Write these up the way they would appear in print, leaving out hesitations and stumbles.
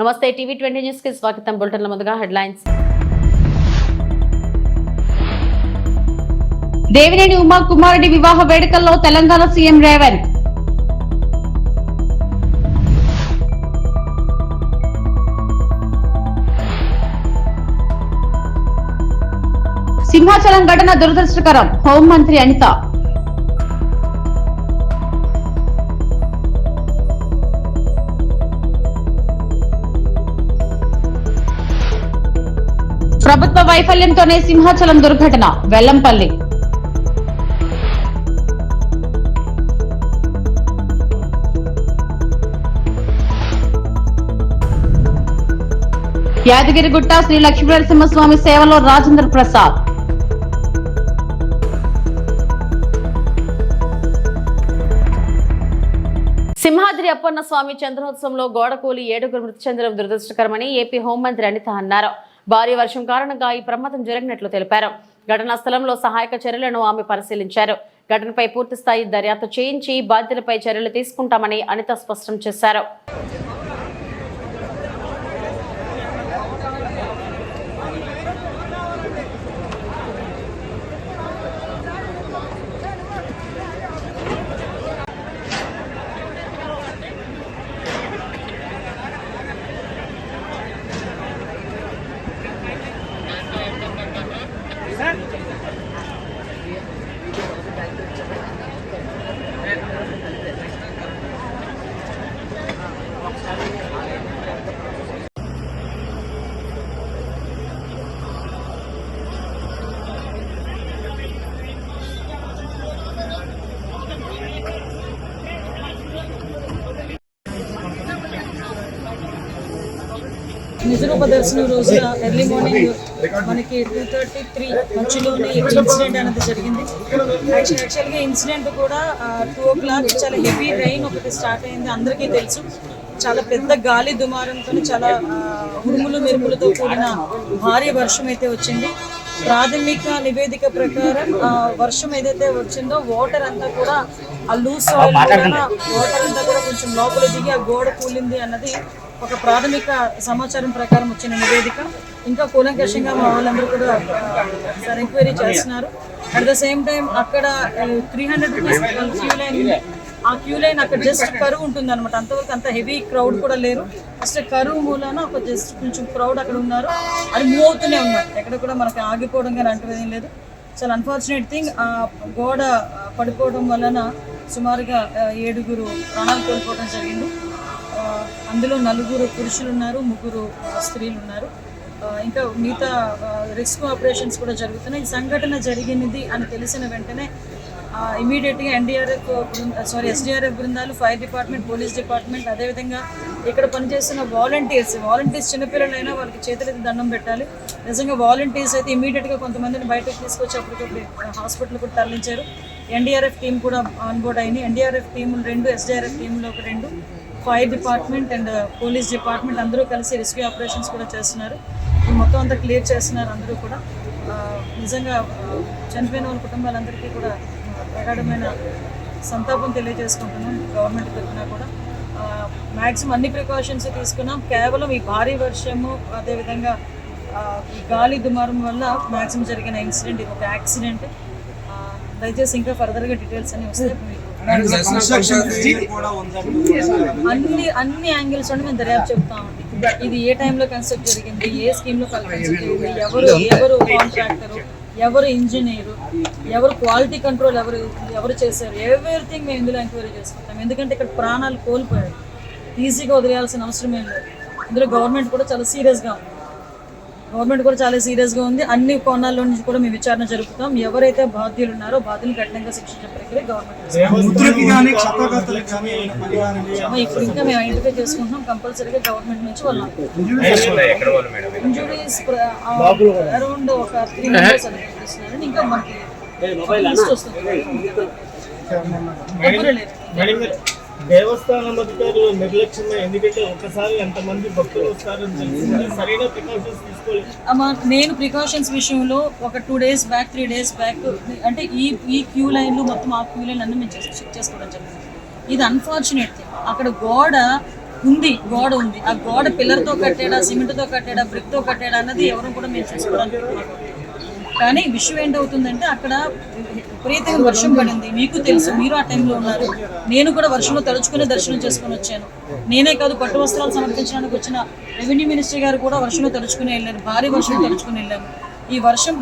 నమస్తే TV 20 news కి స్వాగతం. బులెటిన్ల ముందుగా హెడ్లైన్స్. దేవినేని ఉమా కుమారుడి వివాహ వేడుకల్లో తెలంగాణ సీఎం రేవంత్. సింహాచలం ఘటన దురదృష్టకరం, హోంమంత్రి అనిత. ప్రభుత్వ వైఫల్యంతోనే సింహాచలం దుర్ఘటన, వెల్లంపల్లి. యాదగిరిగుట్ట శ్రీ లక్ష్మీనరసింహస్వామి సేవలో రాజేంద్ర ప్రసాద్. సింహాద్రి అప్పన్న స్వామి చంద్రోత్సవంలో గోడకూలి 7 మృతి చెందడం దురదృష్టకరమని ఏపీ హోంమంత్రి అనిత అన్నారు. భారీ వర్షం కారణంగా ఈ ప్రమాదం జరిగినట్లు తెలిపారు. ఘటనా స్థలంలో సహాయక చర్యలను ఆమె పరిశీలించారు. ఘటనపై పూర్తిస్థాయి దర్యాప్తు చేయించి బాధ్యులపై చర్యలు తీసుకుంటామని అనిత స్పష్టం చేశారు. నిజరూప దర్శనం రోజున ఎర్లీ మార్నింగ్ మనకి 2:33 మధ్యలోనే ఇన్సిడెంట్ అనేది జరిగింది. యాక్చువల్గా ఇన్సిడెంట్ కూడా 2 o'clock చాలా హెవీ రెయిన్ ఒకటి స్టార్ట్ అయింది. అందరికీ తెలుసు, చాలా పెద్ద గాలి దుమారంతో చాలా ఉరుములు మెరుపులతో కూడిన భారీ వర్షం అయితే వచ్చింది. ప్రాథమిక నివేదిక ప్రకారం వర్షం ఏదైతే వచ్చిందో వాటర్ అంతా కూడా ఆ లూజ్ సాయిల్ వాటర్ అంతా కూడా కొంచెం లోపల దిగి ఆ గోడ కూలింది అన్నది ఒక ప్రాథమిక సమాచారం ప్రకారం వచ్చిన నివేదిక. ఇంకా కూలంకషంగా మా వాళ్ళందరూ కూడా సార్ ఎంక్వైరీ చేస్తున్నారు. అట్ ద సేమ్ టైం అక్కడ 300 రూపీస్ క్యూ లైన్ ఉంది. ఆ క్యూ లైన్ అక్కడ జస్ట్ కరువు ఉంటుంది అనమాట. అంతవరకు అంత హెవీ క్రౌడ్ కూడా లేరు. ఫస్ట్ కరువు మూలాన ఒక జస్ట్ కొంచెం క్రౌడ్ అక్కడ ఉన్నారు. అది మూవ్ అవుతూనే ఉన్నారు, ఎక్కడ కూడా మనకి ఆగిపోవడం కానీ అంటూ ఏం లేదు. చాలా అన్ఫార్చునేట్ థింగ్, ఆ గోడ పడిపోవడం వలన సుమారుగా 7 ప్రాణాలు కోల్పోవడం జరిగింది. అందులో 4 పురుషులు ఉన్నారు, 3 స్త్రీలు ఉన్నారు. ఇంకా మిగతా రెస్క్యూ ఆపరేషన్స్ కూడా జరుగుతున్నాయి. ఈ సంఘటన జరిగినది అని తెలిసిన వెంటనే ఇమీడియట్గా ఎస్డిఆర్ఎఫ్ బృందాలు, ఫైర్ డిపార్ట్మెంట్, పోలీస్ డిపార్ట్మెంట్, అదేవిధంగా ఇక్కడ పనిచేస్తున్న వాలంటీర్స్ చిన్నపిల్లలైనా వాళ్ళకి చేతులైతే దండం పెట్టాలి. నిజంగా వాలంటీర్స్ అయితే ఇమీడియట్గా కొంతమందిని బయటకు తీసుకొచ్చి అప్పటికప్పుడు హాస్పిటల్ కూడా తరలించారు. ఎన్డీఆర్ఎఫ్ టీం కూడా ఆన్బోర్డ్ అయింది. ఎన్డీఆర్ఎఫ్ టీములు 2, ఎస్డిఆర్ఎఫ్ టీంలో ఒక 2, fire department and police department అందరూ కలిసి రెస్క్యూ ఆపరేషన్స్ కూడా చేస్తున్నారు. మొత్తం అంతా క్లియర్ చేస్తున్నారు అందరూ కూడా. నిజంగా చనిపోయిన వాళ్ళ కుటుంబాలందరికీ కూడా ప్రగాఢమైన సంతాపం తెలియజేసుకుంటున్నాం. గవర్నమెంట్ తరఫున కూడా మ్యాక్సిమం అన్ని ప్రికాషన్స్ తీసుకున్నాం. కేవలం ఈ భారీ వర్షము, అదేవిధంగా ఈ గాలి దుమారం వల్ల మ్యాక్సిమం జరిగిన ఇన్సిడెంట్, ఇది ఒక యాక్సిడెంట్. దయచేసి ఇంకా ఫర్దర్గా డీటెయిల్స్ అన్ని వస్తాయి. అన్ని యాంగిల్స్ నుండి మేము దర్యాప్తు చెప్తామండి. ఇది ఏ టైంలో కన్స్ట్రక్ట్ జరిగింది, ఏ స్కీమ్లో కన్స్ట్రక్ట్ జరిగింది, ఎవరు కాంట్రాక్టరు, ఎవరు ఇంజనీరు, ఎవరు క్వాలిటీ కంట్రోల్ ఎవరు చేశారు, ఎవ్రీథింగ్ మేము ఇందులో ఎంక్వైరీ చేసుకుంటాం. ఎందుకంటే ఇక్కడ ప్రాణాలు కోల్పోయారు, ఈజీగా వదిలేయాల్సిన అవసరం ఏం లేదు. ఇందులో గవర్నమెంట్ కూడా చాలా సీరియస్గా ఉంది. అన్ని కోణాల్లో నుంచి కూడా మేము విచారణ జరుపుతాం. ఎవరైతే బాధ్యులు ఉన్నారో బాధ్యులు కఠినంగా శిక్షించే ప్రక్రియ గవర్నమెంట్. ఇప్పుడు ఇంకా మేము ఐడెంటిఫై చేసుకుంటున్నాం. కంపల్సరీగా గవర్నమెంట్ నుంచి వాళ్ళు ఇంజురీస్ అరౌండ్ ఒక 3 మెంబర్స్ అనిపిస్తున్నారు. ఇంకా మనకి లిస్ట్ వస్తుంది. దేవస్థానం అధికారులు నిర్లక్ష్యమే, ఎందుకంటే ఒకసారి ఎంతమంది భక్తులు వస్తారని తెలిసింది, సరైన ప్రికాషన్స్ తీసుకోలేదు. నేను ప్రికాషన్స్ విషయంలో ఒక 2 days బ్యాక్ 3 days బ్యాక్ అంటే ఈ క్యూ లైన్లు మొత్తం ఆ క్యూ లైన్ అన్నీ మేము చెక్ చేసుకోవడం జరిగింది. ఇది అన్ఫార్చునేట్ థింగ్. అక్కడ గోడ ఉంది, గోడ ఉంది. ఆ గోడ పిల్లర్తో కట్టాడా, సిమెంట్తో కట్టాడా, బ్రిక్తో కట్టాడా అన్నది ఎవరు కూడా మేము చూసుకోవడానికి. కానీ విషయం ఏంటవుతుందంటే అక్కడ విపరీతంగా వర్షం పడింది. మీకు తెలుసు, మీరు ఆ టైంలో ఉన్నారు. నేను కూడా వర్షంలో తడుచుకునే దర్శనం చేసుకుని వచ్చాను. నేనే కాదు, పట్టు వస్త్రాలు సమర్పించడానికి వచ్చిన రెవెన్యూ మినిస్టర్ గారు కూడా వర్షంలో తడుచుకుని వెళ్ళారు. భారీ వర్షం తడుచుకుని వెళ్ళాను. ఈ వర్షం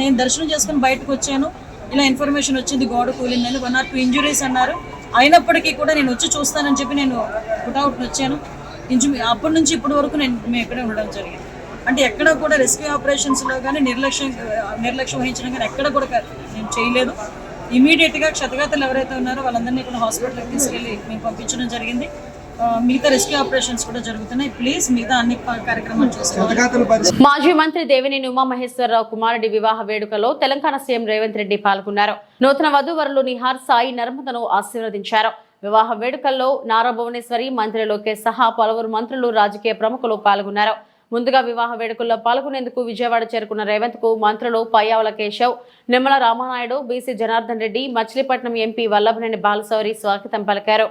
నేను దర్శనం చేసుకుని బయటకు వచ్చాను. ఇలా ఇన్ఫర్మేషన్ వచ్చింది గోడ కూలిందని. 1 or 2 ఇంజురీస్ అన్నారు. అయినప్పటికీ కూడా నేను వచ్చి చూస్తానని చెప్పి నేను పుట్అవుట్ వచ్చాను. అప్పటి నుంచి ఇప్పటి వరకు మేము ఇక్కడే ఉండడం జరిగింది. అంటే ఎక్కడ కూడా రెస్క్యూ ఆపరేషన్స్లో కానీ నిర్లక్ష్యం వహించడం కానీ ఎక్కడ కూడా నేను చేయలేదు. ఇమీడియట్గా క్షతగాతులు ఎవరైతే ఉన్నారో వాళ్ళందరినీ కూడా హాస్పిటల్కి తీసుకెళ్ళి మేము పంపించడం జరిగింది. మిగతా రెస్క్యూ ఆపరేషన్స్ కూడా జరుగుతున్నాయి. ప్లీజ్ మిగతా అన్ని కార్యక్రమాలు చేసుకోవాలి. మాజీ మంత్రి దేవినేని ఉమామహేశ్వరరావు కుమారుడి వివాహ వేడుకలో తెలంగాణ సీఎం రేవంత్ రెడ్డి పాల్గొన్నారు. నూతన వధూవరులు నిహార్ సాయి నర్మదను ఆశీర్వదించారు. వివాహ వేడుకల్లో నారా భువనేశ్వరి, మంత్రి లోకేష్ సహా పలువురు మంత్రులు, రాజకీయ ప్రముఖులు పాల్గొన్నారు. ముందుగా వివాహ వేడుకల్లో పాల్గొనేందుకు విజయవాడ చేరుకున్న రేవంత్ కు మంత్రులు పయ్యావుల కేశవ్, నిమ్మల రామానాయుడు, బీసీ జనార్దన్ రెడ్డి, మచిలీపట్నం ఎంపీ వల్లభనేని బాలశౌరి స్వాగతం పలికారు.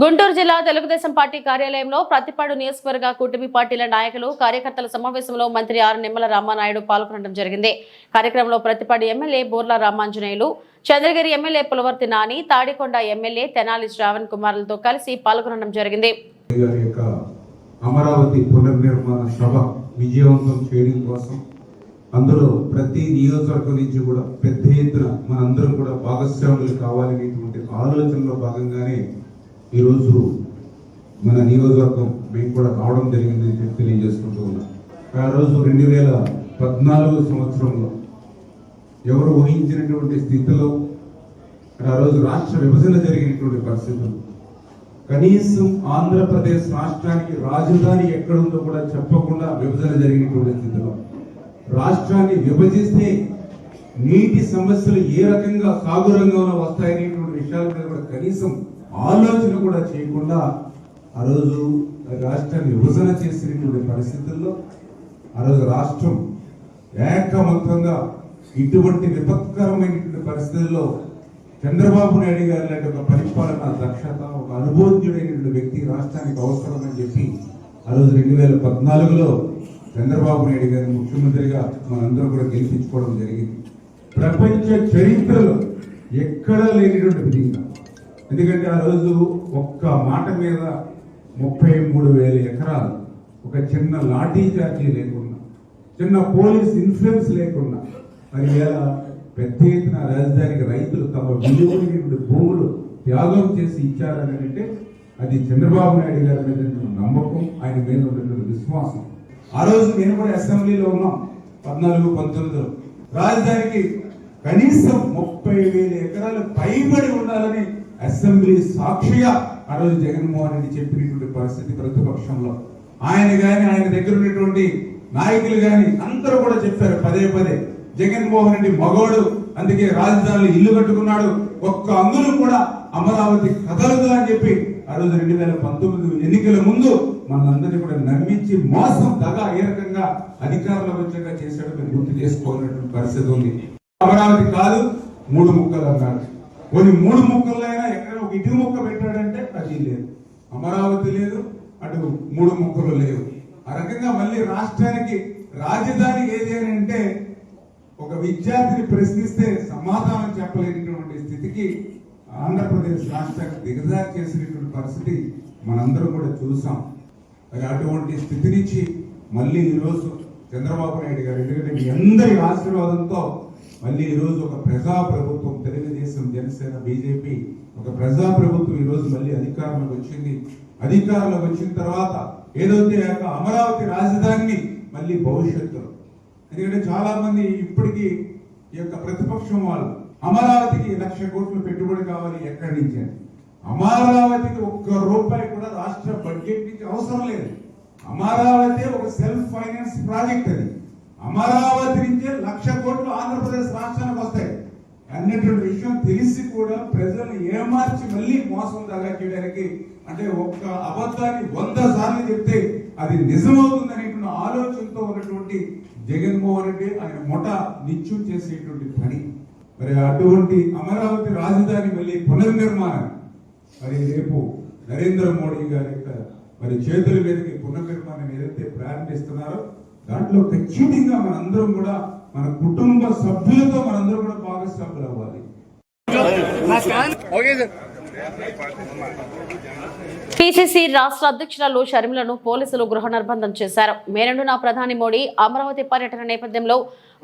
గుంటూరు జిల్లా తెలుగుదేశం పార్టీ కార్యాలయంలో ప్రతిపాడు నియోజకవర్గ కూటమి పార్టీల నాయకులు, కార్యకర్తల సమావేశంలో మంత్రి నిమ్మల రామానాయుడు పాల్గొనడం జరిగింది. కార్యక్రమంలో ప్రతిపాడు ఎమ్మెల్యే బోర్ల రామాంజనేయులు, చంద్రగిరి ఎమ్మెల్యే పులవర్తి నాని, తాడికొండ ఎమ్మెల్యే తెనాలి శ్రావణ్ కుమార్లతో కలిసి పాల్గొనడం జరిగింది. అమరావతి పునర్నిర్మాణ సభ విజయవంతం చేయడం కోసం అందులో ప్రతి నియోజకవర్గం నుంచి కూడా పెద్ద ఎత్తున మనందరం కూడా భాగస్వాములు కావాలనేటువంటి ఆలోచనలో భాగంగానే ఈరోజు మన నియోజకవర్గం మేము కూడా రావడం జరిగిందని చెప్పి తెలియజేసుకుంటూ ఉన్నాం. ఆ రోజు 2014 సంవత్సరంలో ఎవరు ఊహించినటువంటి స్థితిలో ఆ రోజు రాష్ట్ర విభజన జరిగినటువంటి పరిస్థితులు, కనీసం ఆంధ్రప్రదేశ్ రాష్ట్రానికి రాజధాని ఎక్కడుందో కూడా చెప్పకుండా విభజన జరిగినటువంటి స్థితిలో రాష్ట్రాన్ని విభజిస్తే నీటి సమస్యలు ఏ రకంగా సాగు రంగంలో వస్తాయనేటువంటి విషయాల మీద కూడా కనీసం ఆలోచన కూడా చేయకుండా ఆ రోజు రాష్ట్రాన్ని విభజన చేసినటువంటి పరిస్థితుల్లో ఆ రోజు రాష్ట్రం ఏకమొత్తంగా ఇటువంటి విపత్కరమైనటువంటి పరిస్థితుల్లో చంద్రబాబు నాయుడు గారి లాంటి ఒక పరిపాలన దక్షత, ఒక అనుభవజ్ఞుడైనటువంటి వ్యక్తి రాష్ట్రానికి అవసరమని చెప్పి ఆ రోజు 2014లో చంద్రబాబు నాయుడు గారిని ముఖ్యమంత్రిగా మనందరం కూడా గెలిపించుకోవడం జరిగింది. ప్రపంచ చరిత్రలో ఎక్కడా లేనిటువంటి విధంగా, ఎందుకంటే ఆ రోజు ఒక్క మాట మీద 33,000 ఎకరాలు, ఒక చిన్న లాఠీ చార్జీ లేకుండా, చిన్న పోలీస్ ఇన్ఫ్లుయెన్స్ లేకుండా మరి ఇలా పెద్ద ఎత్తున రాజధానికి రైతులు తమ విలువైనటువంటి భూములు త్యాగం చేసి ఇచ్చారని అంటే అది చంద్రబాబు నాయుడు గారి మీద నమ్మకం, ఆయన మీద ఉన్నటువంటి విశ్వాసం. ఆ రోజు నేను కూడా అసెంబ్లీలో ఉన్నాం 14-19లో. రాజధానికి కనీసం 30,000 ఎకరాలు పైబడి ఉండాలని అసెంబ్లీ సాక్షిగా ఆ రోజు జగన్మోహన్ రెడ్డి చెప్పినటువంటి పరిస్థితి ప్రతిపక్షంలో. ఆయన గాని, ఆయన దగ్గర ఉన్నటువంటి నాయకులు గాని అందరూ కూడా చెప్పారు పదే పదే, జగన్మోహన్ రెడ్డి మగోడు, అందుకే రాజధానిలో ఇల్లు కట్టుకున్నాడు, ఒక్క అంగులు కూడా అమరావతి కదలదు అని చెప్పి ఆ రోజు 2019 ఎన్నికల ముందు మనందరినీ కూడా నమ్మించి మోసం దగా ఏ రకంగా అధికారంలో వచ్చాక చేశాడో మేము గుర్తు చేసుకోవాలన్నటువంటి పరిస్థితి ఉంది. అమరావతి కాదు 3 ముక్కలు అన్నాడు. కొన్ని 3 ముక్కలైనా ఎక్కడ ఒక ఇటు ముక్క పెట్టాడంటే అది లేదు, అమరావతి లేదు, అటు 3 ముక్కలు లేవు. ఆ రకంగా మళ్ళీ రాష్ట్రానికి రాజధాని ఏది అని అంటే ఒక విద్యార్థిని ప్రశ్నిస్తే సమాధానం చెప్పలేనటువంటి స్థితికి ఆంధ్రప్రదేశ్ రాష్ట్రాన్ని దిగజారి చేసినటువంటి పరిస్థితి మనందరం కూడా చూసాం. మరి అటువంటి స్థితి నుంచి మళ్ళీ ఈరోజు చంద్రబాబు నాయుడు గారు, ఎందుకంటే మీ అందరి ఆశీర్వాదంతో మళ్ళీ ఈరోజు ఒక ప్రజా ప్రభుత్వం, తెలుగుదేశం, జనసేన, బీజేపీ ఒక ప్రజా ప్రభుత్వం ఈరోజు మళ్ళీ అధికారంలోకి వచ్చింది. అధికారంలోకి వచ్చిన తర్వాత ఏదైతే అమరావతి రాజధానిని మళ్ళీ భవిష్యత్తులో, ఎందుకంటే చాలా మంది ఇప్పటికీ ఈ యొక్క ప్రతిపక్షం వాళ్ళు అమరావతికి 1,00,000 కోట్లు పెట్టుబడి కావాలి ఎక్కడి నుంచి, అమరావతికి ₹1 కూడా రాష్ట్ర బడ్జెట్ నుంచి అవసరం లేదు. అమరావతి ఒక సెల్ఫ్ ఫైనాన్స్ ప్రాజెక్ట్. అది అమరావతి నుంచే 1,00,000 కోట్లు ఆంధ్రప్రదేశ్ రాష్ట్రానికి వస్తాయి అన్నటువంటి విషయం తెలిసి కూడా ప్రజలను ఏమార్చి మళ్ళీ మోసం దాగా చేయడానికి, అంటే ఒక్క అబద్ధాన్ని 100 సార్లు చెప్తే అది నిజమవుతుంది అనేటువంటి ఆలోచనతో ఉన్నటువంటి జగన్మోహన్ రెడ్డి ఆయన మొట నిత్యం చేసేటువంటి పని. మరి అటువంటి అమరావతి రాజధాని మళ్ళీ పునర్నిర్మాణం మరి రేపు నరేంద్ర మోడీ గారి మరి చేతుల మీదకి పునర్నిర్మాణం ఏదైతే ప్రారంభిస్తున్నారో దాంట్లో ఖచ్చితంగా మనందరం కూడా మన కుటుంబ సభ్యులతో మనందరం కూడా భాగస్వాములు అవ్వాలి. పిసిసి రాష్ట్ర అధ్యక్షురాలు షర్మిలను పోలీసులు గృహ నిర్బంధం చేశారు. మే 2న ప్రధాని మోడీ అమరావతి పర్యటన నేపథ్యంలో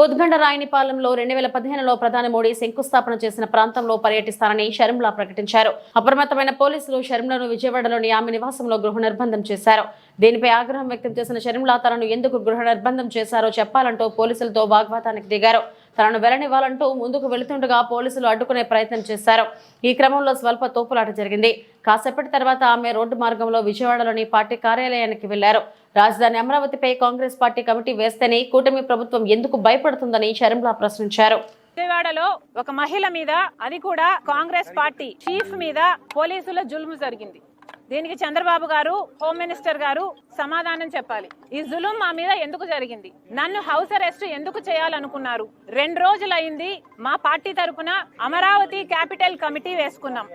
ఉద్గండ రాయనిపాలెంలో 2015లో ప్రధాని మోడీ శంకుస్థాపన చేసిన ప్రాంతంలో పర్యటిస్తారని షర్మిల ప్రకటించారు. అప్రమత్తమైన పోలీసులు షర్మిలను విజయవాడలోని ఆమె నివాసంలో గృహ నిర్బంధం చేశారు. దీనిపై ఆగ్రహం వ్యక్తం చేసిన షర్మిల తనను ఎందుకు గృహ నిర్బంధం చేశారో చెప్పాలంటూ పోలీసులతో వాగ్వాదానికి దిగారు. తనను వెళ్లనివ్వాలంటూ ముందుకు వెళుతుండగా పోలీసులు అడ్డుకునే ప్రయత్నం చేశారు. ఈ క్రమంలో స్వల్ప తోపులాట జరిగింది. కాసేపటి తర్వాత ఆమె రోడ్డు మార్గంలో విజయవాడలోని పార్టీ కార్యాలయానికి వెళ్లారు. రాజధాని అమరావతిపై కాంగ్రెస్ పార్టీ కమిటీ వేస్తేనే కూటమి ప్రభుత్వం ఎందుకు భయపడుతుందని షర్మిల ప్రశ్నించారు. విజయవాడలో ఒక మహిళ మీద, అది కూడా కాంగ్రెస్ పార్టీ చీఫ్ మీద పోలీసుల జులుము జరిగింది. దీనికి చంద్రబాబు గారు, హోమ్ మినిస్టర్ గారు సమాధానం చెప్పాలి. ఈ జులుం మా మీద ఎందుకు జరిగింది? నన్ను హౌస్ అరెస్ట్ ఎందుకు చేయాలనుకున్నారు? 2 రోజులైంది మా పార్టీ తరఫున అమరావతి క్యాపిటల్ కమిటీ వేసుకున్నాం.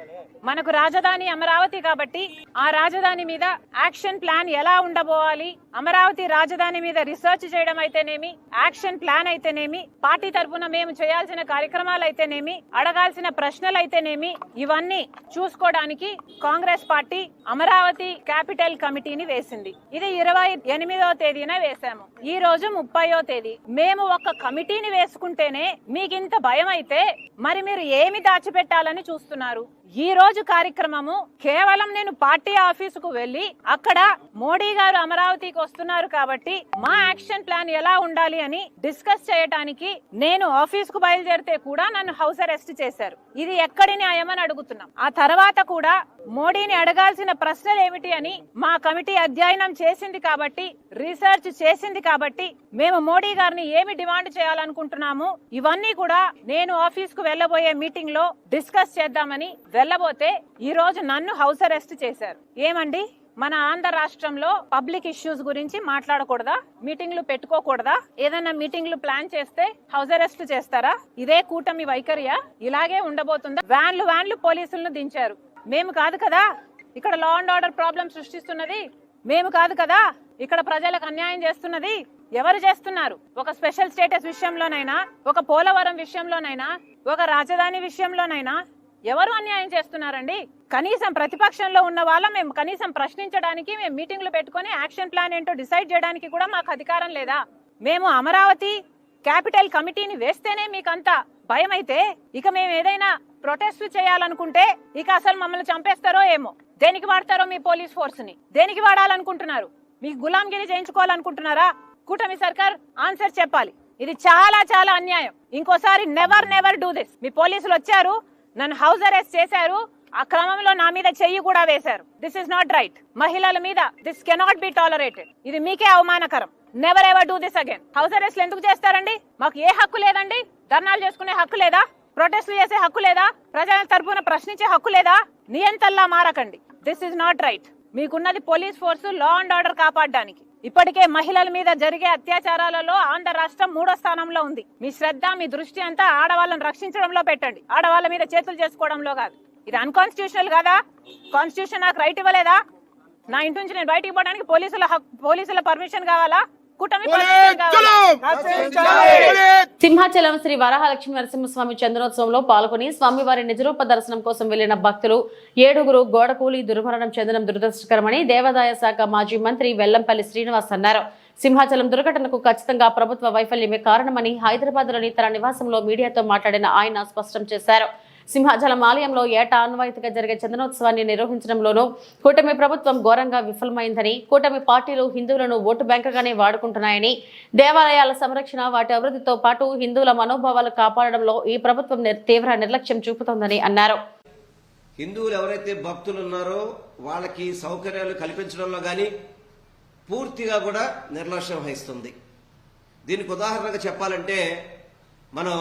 మనకు రాజధాని అమరావతి కాబట్టి ఆ రాజధాని మీద యాక్షన్ ప్లాన్ ఎలా ఉండబోవాలి, అమరావతి రాజధాని మీద రీసెర్చ్ చేయడం అయితేనేమి, యాక్షన్ ప్లాన్ అయితేనేమి, పార్టీ తరఫున మేము చేయాల్సిన కార్యక్రమాలు అయితేనేమి, అడగాల్సిన ప్రశ్నలు అయితేనేమి, ఇవన్నీ చూసుకోవడానికి కాంగ్రెస్ పార్టీ అమరావతి క్యాపిటల్ కమిటీని వేసింది. ఇది 28వ తేదీన వేశాము. ఈ రోజు 30వ తేదీ. మేము ఒక కమిటీని వేసుకుంటేనే మీకింత భయం అయితే మరి మీరు ఏమి దాచిపెట్టాలని చూస్తున్నారు? ఈ రోజు కార్యక్రమము కేవలం నేను పార్టీ ఆఫీసుకు వెళ్లి అక్కడ మోడీ గారు అమరావతికి వస్తున్నారు కాబట్టి మా యాక్షన్ ప్లాన్ ఎలా ఉండాలి అని డిస్కస్ చేయడానికి నేను ఆఫీస్ కు బయలుదేరితే కూడా నన్ను హౌస్ అరెస్ట్ చేశారు. ఇది ఎక్కడి న్యాయమని అడుగుతున్నాం. ఆ తర్వాత కూడా మోడీని అడగాల్సిన ప్రశ్నలు ఏమిటి అని మా కమిటీ అధ్యయనం చేసింది కాబట్టి, రీసెర్చ్ చేసింది కాబట్టి మేము మోడీ గారిని ఏమి డిమాండ్ చేయాలనుకుంటున్నాము ఇవన్నీ కూడా నేను ఆఫీస్ కు వెళ్లబోయే మీటింగ్ లో డిస్కస్ చేద్దామని వెళ్ళబోతే ఈ రోజు నన్ను హౌస్ అరెస్ట్ చేశారు. ఏమండి, మన ఆంధ్ర రాష్ట్రంలో పబ్లిక్ ఇష్యూస్ గురించి మాట్లాడకూడదా? మీటింగ్లు పెట్టుకోకూడదా? ఏదైనా మీటింగ్లు ప్లాన్ చేస్తే హౌస్ అరెస్ట్ చేస్తారా? ఇదే కూటమి వైఖరియా? ఇలాగే ఉండబోతుందా? వ్యాన్లు పోలీసులను దించారు. మేము కాదు కదా ఇక్కడ లా అండ్ ఆర్డర్ ప్రాబ్లం సృష్టిస్తున్నది, మేము కాదు కదా ఇక్కడ ప్రజలకు అన్యాయం చేస్తున్నది. ఎవరు చేస్తున్నారు? ఒక స్పెషల్ స్టేటస్ విషయంలోనైనా, ఒక పోలవరం విషయంలోనైనా, ఒక రాజధాని విషయంలోనైనా ఎవరు అన్యాయం చేస్తున్నారండి? కనీసం ప్రతిపక్షంలో ఉన్న వాళ్ళ మేము కనీసం ప్రశ్నించడానికి, మేము మీటింగ్లు పెట్టుకుని యాక్షన్ ప్లాన్ ఏంటో డిసైడ్ చేయడానికి కూడా మాకు అధికారం లేదా? మేము అమరావతి క్యాపిటల్ కమిటీని వేస్తేనే మీకంత భయం అయితే ఇక మేము ఏదైనా ప్రొటెస్ట్ చేయాలనుకుంటే ఇక అసలు మమ్మల్ని చంపేస్తారో ఏమో. దేనికి వాడతారో మీ పోలీస్ ఫోర్స్ ని? దేనికి వాడాలనుకుంటున్నారు? మీకు గులాంగిరి చేయించుకోవాలనుకుంటున్నారా? కూటమి సర్కార్ ఆన్సర్ చెప్పాలి. ఇది చాలా చాలా అన్యాయం. ఇంకోసారి నెవర్ డూ దిస్. మీ పోలీసులు వచ్చారు, నన్ను హౌస్ అరెస్ట్ చేశారు, ఆ క్రమంలో నా మీద చెయ్యి కూడా వేశారు. This is not right. మహిళల మీద దిస్ కెనాట్ బి టాలరేటెడ్. ఇది మీకే అవమానకరం. Never ever do this again. House arrest ఎందుకు చేస్తారండి? మాకు ఏ హక్కు లేదండి? ధర్నాలు చేసుకునే హక్కు లేదా? ప్రొటెస్ట్లు చేసే హక్కు లేదా? ప్రజల తరపున ప్రశ్నించే హక్కు లేదా? నియంతల్లా మారకండి. This is not right. మీకున్నది police force, law and order కాపాడడానికి. ఇప్పటికే మహిళల మీద జరిగే అత్యాచారాలలో ఆంధ్ర రాష్ట్రం 3వ స్థానంలో ఉంది. మీ శ్రద్ధ, మీ దృష్టి అంతా ఆడవాళ్ళని రక్షించడంలో పెట్టండి, ఆడవాళ్ళ మీద చేతులు చేసుకోవడంలో కాదు. ఇది అన్కాన్స్టిట్యూషనల్ కాదా? కాన్స్టిట్యూషన్ నాకు రైట్ ఇవ్వలేదా? నా ఇంటి నుంచి నేను బయటికి పోవడానికి పోలీసుల పర్మిషన్ కావాలా? కూటమి ప్రభుత్వం కావాలి. సింహాచలం శ్రీ వరాహలక్ష్మీ నరసింహస్వామి చంద్రోత్సవంలో పాల్గొని స్వామివారి నిజరూప దర్శనం కోసం వెళ్లిన భక్తులు 7 గోడకూలి దుర్మరణం చెందడం దురదృష్టకరమని దేవాదాయ శాఖ మాజీ మంత్రి వెల్లంపల్లి శ్రీనివాస్ అన్నారు. సింహాచలం దుర్ఘటనకు ఖచ్చితంగా ప్రభుత్వ వైఫల్యమే కారణమని హైదరాబాద్లోని తన నివాసంలో మీడియాతో మాట్లాడిన ఆయన స్పష్టం చేశారు. సింహాచలం ఆలయంలో ఏటా ఆన్వాయితీగా జరిగే చందనోత్సవాన్ని నిర్వహించడంలోనూ కూటమి ప్రభుత్వం ఘోరంగా విఫలమైందని, కూటమి పార్టీలు హిందువులను ఓటు బ్యాంకుగానే వాడుకుంటున్నాయని, దేవాలయాల సంరక్షణ వాటి అభివృద్ధితో పాటు హిందువుల మనోభావాలు కాపాడడంలో ఈ ప్రభుత్వం తీవ్ర నిర్లక్ష్యం చూపుతోందని అన్నారు. హిందువులు ఎవరైతే భక్తులు ఉన్నారో వాళ్ళకి సౌకర్యాలు కల్పించడంలో కానీ పూర్తిగా కూడా నిర్లక్ష్యం వహిస్తుంది. దీనికి ఉదాహరణగా చెప్పాలంటే మనం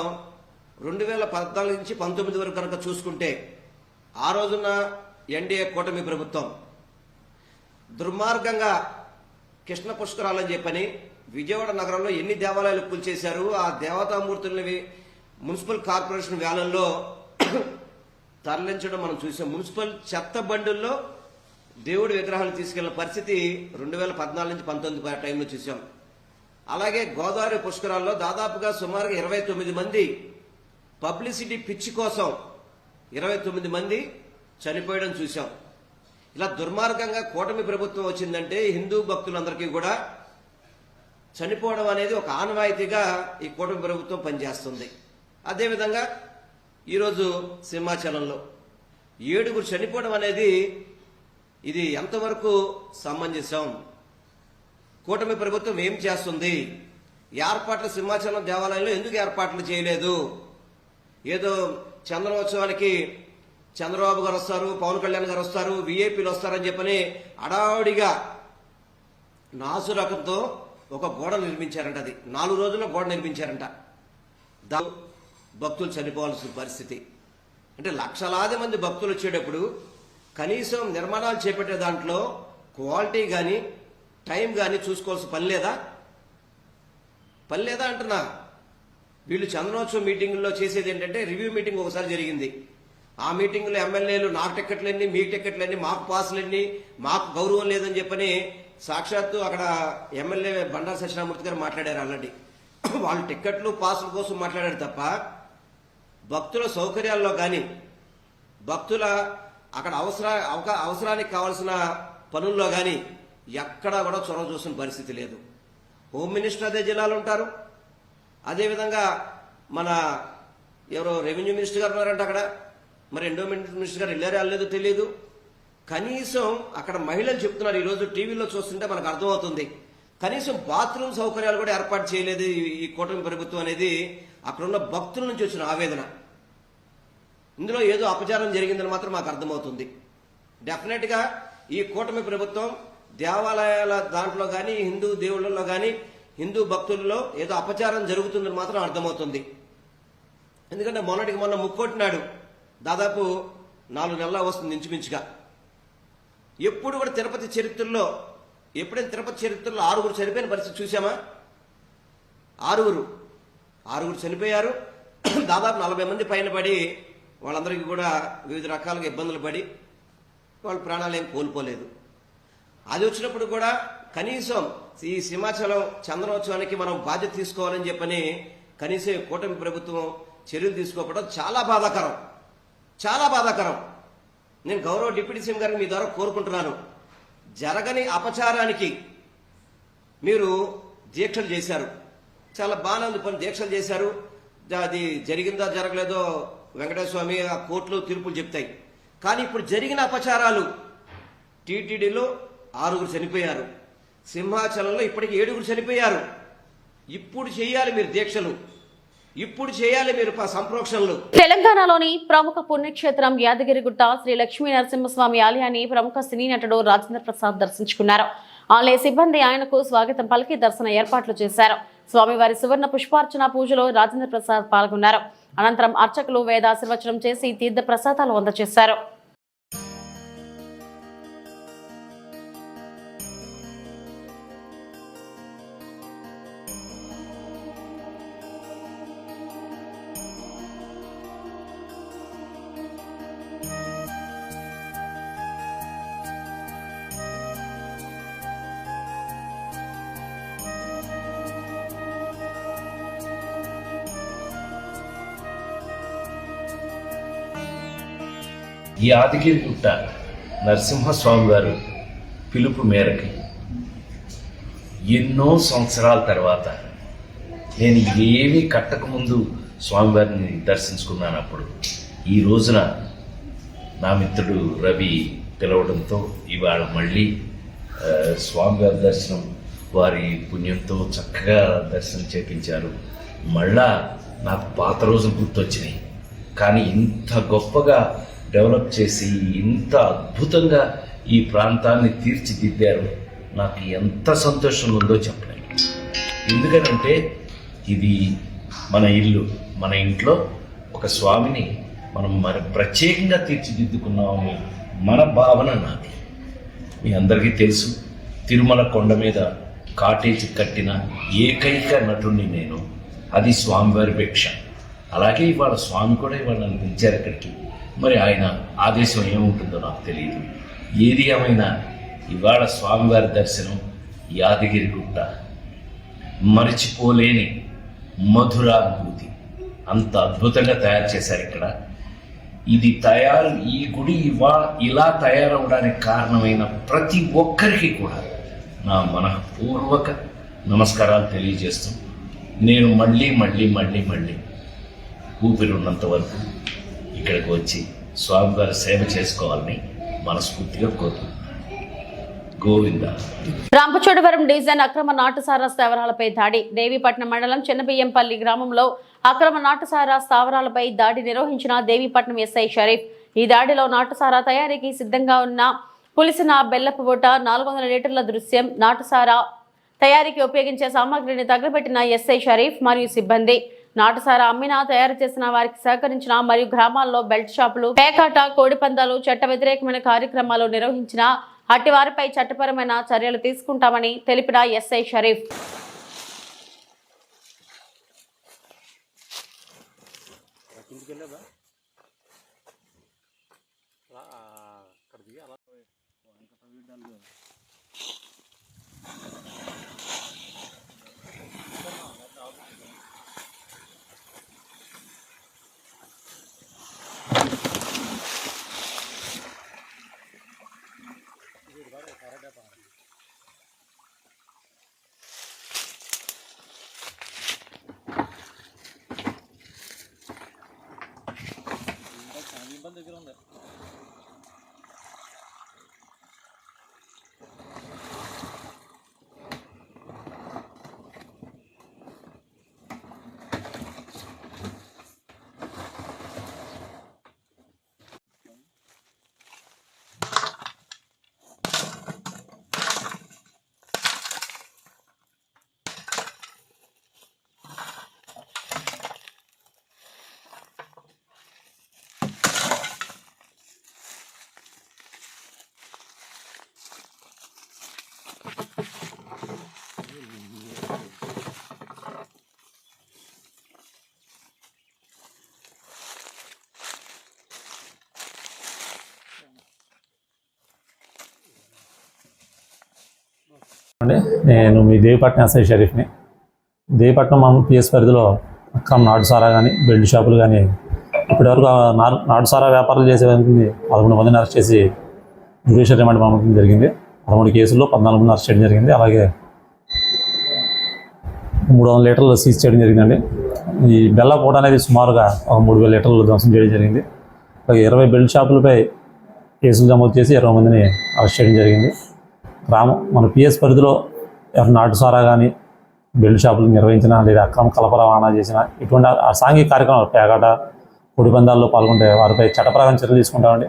2014 నుంచి 19 వరకు కనుక చూసుకుంటే ఆ రోజున ఎన్డీఏ కూటమి ప్రభుత్వం దుర్మార్గంగా కృష్ణ పుష్కరాలని చెప్పని విజయవాడ నగరంలో ఎన్ని దేవాలయాలు కూల్చేశారు. ఆ దేవతామూర్తుల్ని మున్సిపల్ కార్పొరేషన్ వ్యాన్లలో తరలించడం మనం చూసాం. మున్సిపల్ చెత్త బండుల్లో దేవుడి విగ్రహాలు తీసుకెళ్లిన పరిస్థితి 2014 నుంచి 19 టైంలో చూసాం. అలాగే గోదావరి పుష్కరాల్లో దాదాపుగా సుమారుగా 29 మంది పబ్లిసిటీ పిచ్చి కోసం 29 మంది చనిపోయడం చూశాం. ఇలా దుర్మార్గంగా కూటమి ప్రభుత్వం వచ్చిందంటే హిందూ భక్తులందరికీ కూడా చనిపోవడం అనేది ఒక ఆనవాయితీగా ఈ కూటమి ప్రభుత్వం పనిచేస్తుంది. అదేవిధంగా ఈరోజు సింహాచలంలో 7 చనిపోవడం అనేది ఇది ఎంతవరకు సమంజసం? కూటమి ప్రభుత్వం ఏం చేస్తుంది? ఏర్పాట్లు సింహాచలం దేవాలయంలో ఎందుకు ఏర్పాట్లు చేయలేదు? ఏదో చంద్రోత్సవానికి చంద్రబాబు గారు వస్తారు, పవన్ కళ్యాణ్ గారు వస్తారు, వీఐపీలు వస్తారని చెప్పని అడావుడిగా నాసు రకంతో ఒక గోడ నిర్మించారంట. అది 4 రోజుల్లో గోడ నిర్మించారంట. భక్తులు చనిపోవాల్సిన పరిస్థితి. అంటే లక్షలాది మంది భక్తులు వచ్చేటప్పుడు కనీసం నిర్మాణాలు చేపట్టే దాంట్లో క్వాలిటీ కానీ టైం కానీ చూసుకోవాల్సిన పని లేదా అంటున్నా. వీళ్ళు చంద్రోత్సవం మీటింగుల్లో చేసేది ఏంటంటే రివ్యూ మీటింగ్ ఒకసారి జరిగింది. ఆ మీటింగ్లో ఎమ్మెల్యేలు నాకు టికెట్లన్నీ, మీకు టికెట్లన్నీ, మాకు పాసులన్నీ, మాకు గౌరవం లేదని చెప్పని సాక్షాత్తు అక్కడ ఎమ్మెల్యే బండారు సత్యనారాయణమూర్తి గారు మాట్లాడారు. ఆల్రెడీ వాళ్ళు టికెట్లు పాసుల కోసం మాట్లాడారు తప్ప భక్తుల సౌకర్యాల్లో కానీ భక్తుల అక్కడ అవసరానికి కావాల్సిన పనుల్లో కానీ ఎక్కడా కూడా చొరవ చూసిన పరిస్థితి లేదు. హోమ్ మినిస్టర్ అదే జిల్లాలో ఉంటారు. అదేవిధంగా మన ఎవరో రెవెన్యూ మినిస్టర్ గారు ఉన్నారంట అక్కడ. మరి ఎండోమెంట్ మినిస్టర్ గారు వెళ్ళారో వెళ్ళలేదో తెలియదు. కనీసం అక్కడ మహిళలు చెప్తున్నారు, ఈరోజు టీవీలో చూస్తుంటే మనకు అర్థమవుతుంది, కనీసం బాత్రూమ్ సౌకర్యాలు కూడా ఏర్పాటు చేయలేదు ఈ కూటమి ప్రభుత్వం అనేది అక్కడున్న భక్తుల నుంచి వచ్చిన ఆవేదన. ఇందులో ఏదో అపచారం జరిగిందని మాత్రం మాకు అర్థమవుతుంది. డెఫినెట్ గా ఈ కూటమి ప్రభుత్వం దేవాలయాల దాంట్లో కానీ హిందూ దేవుళ్ళలో కానీ హిందూ భక్తుల్లో ఏదో అపచారం జరుగుతుందని మాత్రం అర్థమవుతుంది. ఎందుకంటే మొన్నటికి మొన్న ముక్కోటినాడు దాదాపు 4 నెలల వస్తుంది ఇంచుమించుగా. ఎప్పుడు కూడా తిరుపతి చరిత్రలో ఎప్పుడైనా తిరుపతి చరిత్రలో 6 చనిపోయిన పరిస్థితి చూసామా? 6 చనిపోయారు. దాదాపు 40 మంది పైన పడి వాళ్ళందరికీ కూడా వివిధ రకాలుగా ఇబ్బందులు పడి వాళ్ళ ప్రాణాలు ఏం కోల్పోలేదు. అది వచ్చినప్పుడు కూడా కనీసం ఈ సింహాచలం చంద్రోత్సవానికి మనం బాధ్యత తీసుకోవాలని చెప్పని కనీసం కూటమి ప్రభుత్వం చర్యలు తీసుకోకపోవడం చాలా బాధాకరం. నేను గౌరవ డిప్యూటీ సీఎం గారిని మీ ద్వారా కోరుకుంటున్నాను, జరగని అపచారానికి మీరు దీక్షలు చేశారు, చాలా బాగానే ఉంది పని, దీక్షలు చేశారు. అది జరిగిందా జరగలేదో వెంకటేశ్వర స్వామి ఆ కోర్టులో తీర్పులు చెప్తాయి. కానీ ఇప్పుడు జరిగిన అపచారాలు టీటీడీలో 6 చనిపోయారు, సింహాచలంలో ఇప్పటికి 7 చనిపోయారు. ఇప్పుడు చేయాలి మీరు దీక్షలు, ఇప్పుడు చేయాలి మీరు సంప్రోక్షణలు. తెలంగాణలోని ప్రముఖ పుణ్యక్షేత్రం యాదగిరిగుట్ట శ్రీ లక్ష్మీ నరసింహస్వామి ఆలయాన్ని ప్రముఖ సినీ నటుడు రాజేంద్ర ప్రసాద్ దర్శించుకున్నారు. ఆలయ సిబ్బంది ఆయనకు స్వాగతం పలికి దర్శన ఏర్పాట్లు చేశారు. స్వామివారి సువర్ణ పుష్పార్చన పూజలో రాజేంద్ర ప్రసాద్ పాల్గొన్నారు. అనంతరం అర్చకులు వేదాశీర్వచనం చేసి తీర్థ ప్రసాదాలు అందజేశారు. యాదగిరిగుట్ట నరసింహస్వామి గారు పిలుపు మేరకు ఎన్నో సంవత్సరాల తర్వాత నేను ఏమీ కట్టకముందు స్వామివారిని దర్శించుకున్నాను. అప్పుడు ఈ రోజున నా మిత్రుడు రవి పిలవడంతో ఇవాళ మళ్ళీ స్వామివారి దర్శనం వారి పుణ్యంతో చక్కగా దర్శనం చేపించారు. మళ్ళా నాకు పాత రోజులు గుర్తొచ్చినాయి. కానీ ఇంత గొప్పగా డెవలప్ చేసి ఇంత అద్భుతంగా ఈ ప్రాంతాన్ని తీర్చిదిద్దారు. నాకు ఎంత సంతోషం ఉందో చెప్పలేను. ఎందుకనంటే ఇది మన ఇల్లు, మన ఇంట్లో ఒక స్వామిని మనం మరి ప్రత్యేకంగా తీర్చిదిద్దుకున్నామని మన భావన నాది. మీ అందరికీ తెలుసు, తిరుమల కొండ మీద కాటేజ్ కట్టిన ఏకైక నటుడిని నేను. అది స్వామివారి భిక్ష. అలాగే ఇవాళ స్వామి కూడా ఇవాళ నన్ను పిలిచారు ఇక్కడికి. మరి ఆయన ఆదేశం ఏముంటుందో నాకు తెలియదు. ఏది ఏమైనా ఇవాళ స్వామివారి దర్శనం యాదగిరిగుట్ట మరిచిపోలేని మధురానుభూతి. అంత అద్భుతంగా తయారు చేశారు ఇక్కడ. ఈ గుడి ఇలా తయారవడానికి కారణమైన ప్రతి ఒక్కరికి కూడా నా మనఃపూర్వక నమస్కారాలు తెలియజేస్తూ నేను మళ్ళీ ఊపిరి ఉన్నంత వరకు ఇక్కడికి వచ్చి స్వామివారి సేవ చేసుకోవాలని మనస్ఫూర్తిగా కోరుకుంటున్నాను. గోవింద. రాంపచోడవరం డివిజన్ అక్రమ నాటుసారా స్థావరాలపై దాడి. దేవీపట్నం మండలం చిన్నబియ్యంపల్లి గ్రామంలో అక్రమ నాటుసారా స్థావరాలపై దాడి నిర్వహించిన దేవీపట్నం ఎస్ఐ షరీఫ్. ఈ దాడిలో నాటుసారా తయారీకి సిద్ధంగా ఉన్న పులిసిన బెల్లపు ఊట, 400 లీటర్ల దృశ్యం, నాటుసారా తయారీకి ఉపయోగించే సామాగ్రిని తగలబెట్టిన ఎస్ఐ షరీఫ్ మరియు సిబ్బంది. నాటుసారా అమ్మినా, తయారు చేసిన వారికి సహకరించిన మరియు గ్రామాల్లో బెల్ట్ షాపులు, పేకాట, కోడిపందాలు, చట్ట వ్యతిరేకమైన కార్యక్రమాలు నిర్వహించిన అట్టి వారిపై చట్టపరమైన చర్యలు తీసుకుంటామని తెలిపిన ఎస్ఐ షరీఫ్. నేను మీ దేవీపట్నం ఎస్ఐ షరీఫ్ని. దేవీపట్నం మనం పిఎస్ పరిధిలో అక్రమ నాటుసారా కానీ, బెల్ట్ షాపులు కానీ, ఇప్పటివరకు నాటుసారా వ్యాపారాలు చేసే 11 మందిని అరెస్ట్ చేసి జ్యుడిషియల్ రిమాండ్ పంపడం జరిగింది. 13 కేసుల్లో 14 మంది అరెస్ట్ చేయడం జరిగింది. అలాగే 300 లీటర్లు సీజ్ చేయడం జరిగిందండి. ఈ బెల్ల పూట అనేది సుమారుగా 3000 లీటర్లు ధ్వంసం చేయడం జరిగింది. అలాగే 20 బెల్ట్ షాపులపై కేసులు నమోదు చేసి 20 మందిని అరెస్ట్ చేయడం జరిగింది. మన పిఎస్ పరిధిలో నాటుసారా కానీ, బెల్ట్ షాపులు నిర్వహించిన లేదా అక్రమ కలప రవాణా చేసిన ఇటువంటి అసాంఘిక కార్యక్రమాలు, పేకాట, పొడిపందాల్లో పాల్గొంటే వారిపై చట్టప్రకారం చర్యలు తీసుకుంటామండి.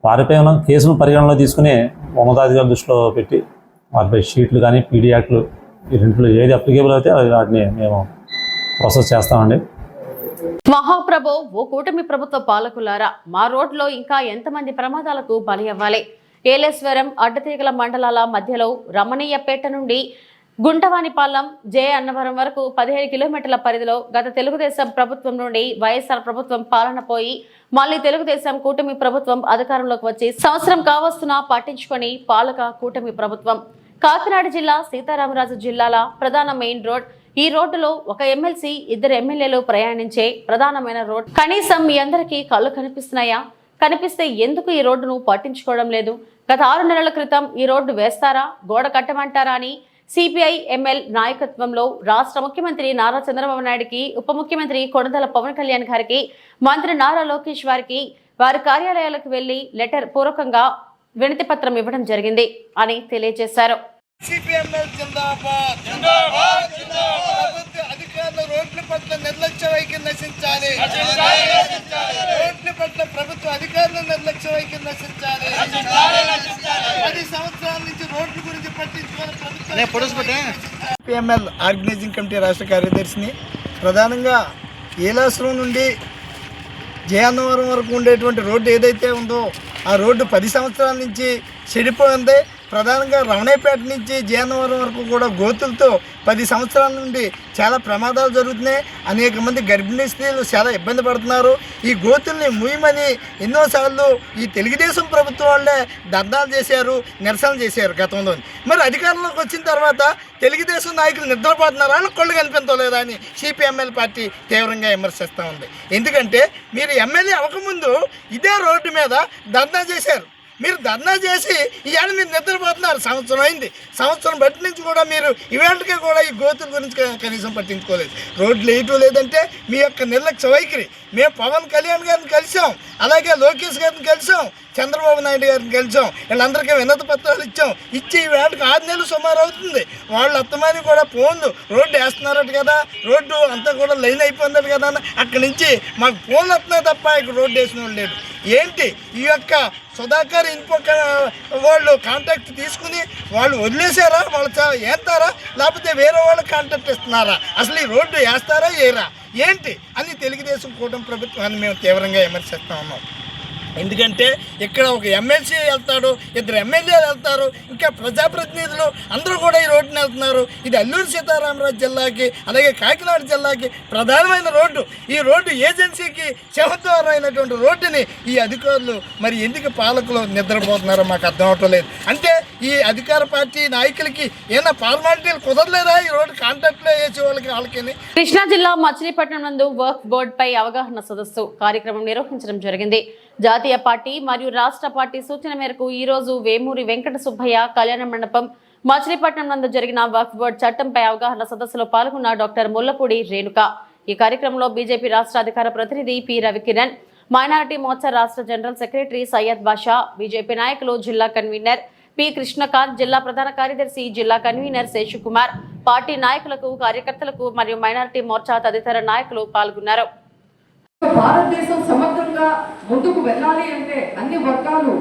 వారిపై ఉన్న కేసులను పరిగణనలో తీసుకుని ఉన్నతాధికారుల దృష్టిలో పెట్టి వారిపై షీట్లు కానీ, పీడీ యాక్ట్లు ఈ రెంట్లో ఏది అప్లికేబుల్ అయితే వాటిని మేము ప్రాసెస్ చేస్తామండి. మహాప్రభు, ఓ కూటమి ప్రభుత్వ పాలకులారా, మా రోడ్లో ఇంకా ఎంతమంది ప్రమాదాలకు బలి అవ్వాలి? ఏలేశ్వరం, అడ్డతీగల మండలాల మధ్యలో రమణీయపేట నుండి గుంటవానిపాలెం, జే అన్నవరం వరకు 15 కిలోమీటర్ల పరిధిలో గత తెలుగుదేశం ప్రభుత్వం నుండి వైఎస్ఆర్ ప్రభుత్వం పాలన పోయి మళ్లీ తెలుగుదేశం కూటమి ప్రభుత్వం అధికారంలోకి వచ్చి సంవత్సరం కావస్తున్నా పట్టించుకొని పాలక కూటమి ప్రభుత్వం. కాకినాడ జిల్లా సీతారామరాజు జిల్లాల ప్రధాన మెయిన్ రోడ్. ఈ రోడ్డులో ఒక ఎమ్మెల్సీ, 2 ఎమ్మెల్యేలు ప్రయాణించే ప్రధానమైన రోడ్. కనీసం మీ అందరికీ కళ్ళు కనిపిస్తున్నాయా? కనిపిస్తే ఎందుకు ఈ రోడ్డును పట్టించుకోవడం లేదు? గత 6 నెలల క్రితం ఈ రోడ్డు వేస్తారా, గోడ కట్టమంటారా అని సిపిఐ ఎంఎల్ నాయకత్వంలో రాష్ట్ర ముఖ్యమంత్రి నారా చంద్రబాబు నాయుడుకి, ఉప ముఖ్యమంత్రి కొణిదెల పవన్ కళ్యాణ్ గారికి, మంత్రి నారా లోకేష్ వారికి వారి కార్యాలయాలకు వెళ్లి లెటర్ పూర్వకంగా వినతి పత్రం ఇవ్వడం జరిగింది అని తెలియజేశారు. అధికారులు రోడ్ల పట్ల నిర్లక్ష్య వైఖరి నశించాలి. రోడ్ల పట్ల ప్రభుత్వ అధికారులు నిర్లక్ష్య వైఖరి నశించాలి. 10 సంవత్సరాల నుంచి రోడ్ల గురించి పట్టించుకోవాలి ప్రభుత్వం. పిఎంఎల్ ఆర్గనైజింగ్ కమిటీ రాష్ట్ర కార్యదర్శిని. ప్రధానంగా ఏలాశ్రం నుండి జయన్నవరం వరకు ఉండేటువంటి రోడ్డు ఏదైతే ఉందో ఆ రోడ్డు 10 సంవత్సరాల నుంచి చెడిపోయింది. ప్రధానంగా రమణయ్యపేట నుంచి జయన్నవరం వరకు కూడా గోతులతో 10 సంవత్సరాల నుండి చాలా ప్రమాదాలు జరుగుతున్నాయి. అనేక మంది గర్భిణీ స్త్రీలు చాలా ఇబ్బంది పడుతున్నారు. ఈ గోతుల్ని ముయ్యమని ఎన్నోసార్లు ఈ తెలుగుదేశం ప్రభుత్వం వాళ్ళే ధర్నాలు చేశారు, నిరసనలు చేశారు గతంలో. మరి అధికారంలోకి వచ్చిన తర్వాత తెలుగుదేశం నాయకులు నిద్రపోతున్నారా, కళ్ళు కనిపించలేదా అని సిపిఎంఎల్ పార్టీ తీవ్రంగా విమర్శిస్తూ ఉంది. ఎందుకంటే మీరు ఎమ్మెల్యే అవ్వకముందు ఇదే రోడ్డు మీద ధర్నా చేశారు. మీరు ధర్నా చేసి ఇవాళ మీరు నిద్రపోతున్నారు. సంవత్సరం అయింది. సంవత్సరం బట్టి నుంచి కూడా మీరు ఇవాళకే కూడా ఈ గోతుల గురించి కనీసం పట్టించుకోలేదు. రోడ్లు వేయటం లేదంటే మీ యొక్క నిర్లక్ష్య వైఖరి. మేము పవన్ కళ్యాణ్ గారిని కలిసాం, అలాగే లోకేష్ గారిని కలిసాం, చంద్రబాబు నాయుడు గారిని కలిసాం. వీళ్ళందరికీ వినతి పత్రాలు ఇచ్చి ఈ వేళకి 6 నెలలు సుమారు అవుతుంది. వాళ్ళు అత్తమాని కూడా ఫోన్లు రోడ్డు వేస్తున్నారట కదా, రోడ్డు అంతా కూడా లైన్ అయిపోయిందట కదా అని అక్కడి నుంచి మాకు ఫోన్లు వస్తున్నాయి తప్ప ఇక్కడ రోడ్డు వేసిన వాళ్ళు లేడు. ఏంటి ఈ యొక్క సుధాకర్ ఇన్ఫో వాళ్ళు కాంటాక్ట్ తీసుకుని వాళ్ళు వదిలేశారా, వాళ్ళు వేస్తారా, లేకపోతే వేరే వాళ్ళు కాంటాక్ట్ ఇస్తున్నారా, అసలు ఈ రోడ్డు వేస్తారా వేయరా ఏంటి అని తెలుగుదేశం కూటమి ప్రభుత్వాన్ని మేము తీవ్రంగా విమర్శిస్తూ ఉన్నాం. ఎందుకంటే ఇక్కడ ఒక ఎమ్మెల్సీ వెళ్తాడు, 2 ఎమ్మెల్యేలు వెళ్తారు, ఇంకా ప్రజాప్రతినిధులు అందరూ కూడా ఈ రోడ్డుని వెళ్తున్నారు. ఇది అల్లూరు సీతారామరాజు జిల్లాకి అలాగే కాకినాడ జిల్లాకి ప్రధానమైన రోడ్డు. ఈ రోడ్డు ఏజెన్సీకి సింహద్వారం అయినటువంటి రోడ్డుని ఈ అధికారులు మరి ఎందుకు పాలకులు నిద్రపోతున్నారో మాకు అర్థం అవటం లేదు. అంటే ఈ అధికార పార్టీ నాయకులకి ఏమైనా ఫార్మాలిటీలు కుదరలేదా ఈ రోడ్డు కాంట్రాక్ట్లో వేసే వాళ్ళకి? కృష్ణా జిల్లా మచిలీపట్నం నందు వర్క్ బోర్డు పై అవగాహన సదస్సు కార్యక్రమం నిర్వహించడం జరిగింది. జాతీయ పార్టీ మరియు రాష్ట్ర పార్టీ సూచన మేరకు ఈ రోజు వేమూరి వెంకట సుబ్బయ్య కళ్యాణ మండపం మచిలీపట్నం నందు జరిగిన వక్ఫ్ బోర్డు చట్టంపై అవగాహన సదస్సులో పాల్గొన్న డాక్టర్ ముల్లపూడి రేణుక. ఈ కార్యక్రమంలో బీజేపీ రాష్ట్ర అధికార ప్రతినిధి పి రవికిరణ్, మైనారిటీ మోర్చా రాష్ట్ర జనరల్ సెక్రటరీ సయ్యద్ బాషా, బీజేపీ నాయకులు జిల్లా కన్వీనర్ పి కృష్ణకాంత్, జిల్లా ప్రధాన కార్యదర్శి జిల్లా కన్వీనర్ శేషుకుమార్, పార్టీ నాయకులకు, కార్యకర్తలకు మరియు మైనారిటీ మోర్చా తదితర నాయకులు పాల్గొన్నారు. భారతదేశం సమగ్రంగా ముందుకు వెళ్ళాలి అంటే అన్ని వర్గాలు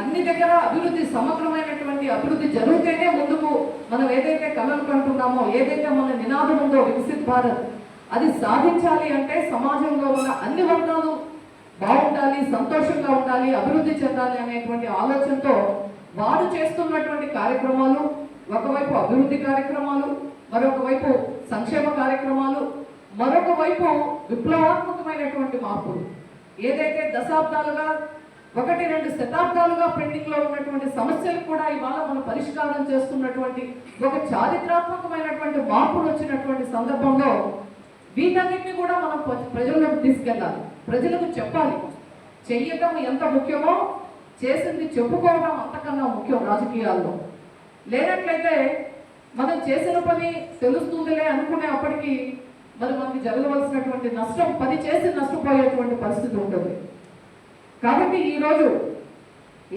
అన్ని దగ్గర అభివృద్ధి, సమగ్రమైనటువంటి అభివృద్ధి జరిగితేనే ముందుకు మనం ఏదైతే కలలు కంటున్నామో, ఏదైతే మన నినాదం ఉందో వికసిత్ భారత్, అది సాధించాలి అంటే సమాజంలో ఉన్న అన్ని వర్గాలు బాగుండాలి, సంతోషంగా ఉండాలి, అభివృద్ధి చెందాలి అనేటువంటి ఆలోచనతో వారు చేస్తున్నటువంటి కార్యక్రమాలు, ఒకవైపు అభివృద్ధి కార్యక్రమాలు, మరొక వైపు సంక్షేమ కార్యక్రమాలు, మరొక వైపు విప్లవాత్మకమైనటువంటి మార్పులు. ఏదైతే దశాబ్దాలుగా 1-2 శతాబ్దాలుగా పెండింగ్ లో ఉన్నటువంటి సమస్యలు కూడా ఇవాళ మనం పరిష్కారం చేస్తున్నటువంటి ఒక చారిత్రాత్మకమైనటువంటి మార్పులు వచ్చినటువంటి సందర్భంలో వీటన్నిటిని కూడా మనం ప్రజలకు తీసుకెళ్ళాలి, ప్రజలకు చెప్పాలి. చెయ్యటం ఎంత ముఖ్యమో చేసింది చెప్పుకోవడం అంతకన్నా ముఖ్యం రాజకీయాల్లో. లేనట్లయితే మనం చేసిన పని తెలుస్తుందిలే అనుకునే అప్పటికి మరి మనకి జరగవలసినటువంటి నష్టం 10 చేసి నష్టపోయేటువంటి పరిస్థితి ఉంటుంది. కాబట్టి ఈరోజు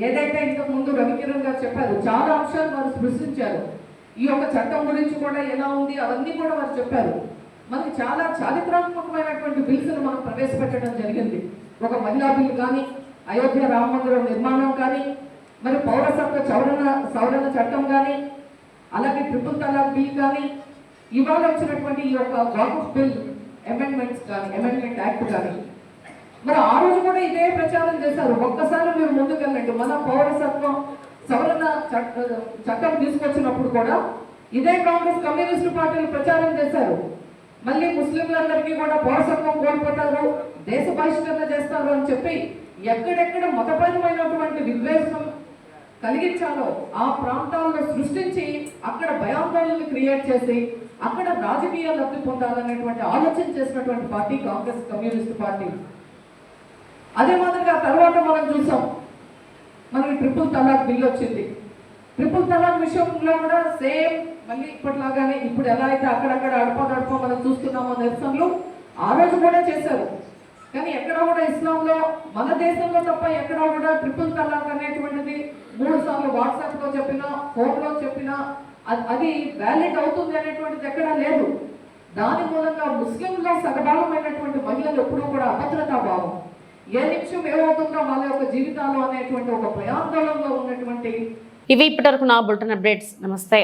ఏదైతే ఇంతకు ముందు రవికిరణ్ గారు చెప్పారు, చాలా అంశాలు వారు స్పృశించారు. ఈ యొక్క చట్టం గురించి కూడా ఎలా ఉంది అవన్నీ కూడా వారు చెప్పారు. మనకి చాలా చారిత్రాత్మకమైనటువంటి బిల్స్ను మనం ప్రవేశపెట్టడం జరిగింది. ఒక మహిళా బిల్ కానీ, అయోధ్య రామ మందిరం నిర్మాణం కానీ, మరి పౌరసత్వ సవరణ చట్టం కానీ, అలాగే ట్రిపుల్ తలాక్ బిల్ కానీ, ఇవాళ వచ్చినటువంటి ఈ యొక్క వక్ఫ్ బిల్ అమెండ్మెంట్స్ కానీ, అమెండ్మెంట్ యాక్ట్ కానీ, మరి ఆ రోజు కూడా ఇదే ప్రచారం చేశారు. ఒక్కసారి మీరు ముందుకెళ్ళండి. మన పౌరసత్వం సవరణ చట్టం తీసుకొచ్చినప్పుడు కూడా ఇదే కాంగ్రెస్ కమ్యూనిస్టు పార్టీలు ప్రచారం చేశారు. మళ్ళీ ముస్లింలందరికీ కూడా పౌరసత్వం కోల్పోతారు, దేశ బహిష్కరణ చేస్తారు అని చెప్పి ఎక్కడెక్కడ మతపరమైనటువంటి విద్వేషం కలిగించాలో ఆ ప్రాంతాల్లో సృష్టించి అక్కడ భయాందోళనలు క్రియేట్ చేసి అక్కడ రాజకీయ లబ్ధి పొందాలనేటువంటి ఆలోచన చేసినటువంటి పార్టీ కాంగ్రెస్ కమ్యూనిస్ట్ పార్టీ. అదే మాదిరిగా తర్వాత మనం చూసాం, మనకి ట్రిపుల్ తలాక్ బిల్ వచ్చింది. ట్రిపుల్ తలాక్ విషయంలో కూడా సేమ్ మళ్ళీ ఇప్పటిలాగానే ఇప్పుడు ఎలా అయితే అక్కడక్కడ అడప మనం చూస్తున్నామో నిరసనలు ఆ రోజు కూడా చేశారు. కానీ ఎక్కడ కూడా ఇస్లాంలో మన దేశంలో తప్ప ఎక్కడ కూడా ట్రిపుల్ తలాక్ అనేటువంటిది 3 సార్లు వాట్సాప్లో చెప్పినా ఫోన్లో చెప్పినా అది వ్యాలిడ్ అవుతుంది అనేటువంటిది ఎక్కడా లేదు. దాని మూలంగా ముస్లింలో సగభాగమైనటువంటి మహిళలు ఎప్పుడూ కూడా అభద్రతా భావం, ఏ నిమిషం ఏమవుతుందో వాళ్ళ యొక్క జీవితాలు అనేటువంటి ఒక భయాందోళనలో ఉన్నటువంటి ఇవి ఇప్పటివరకు నా బులెటిన్ అప్డేట్స్. నమస్తే.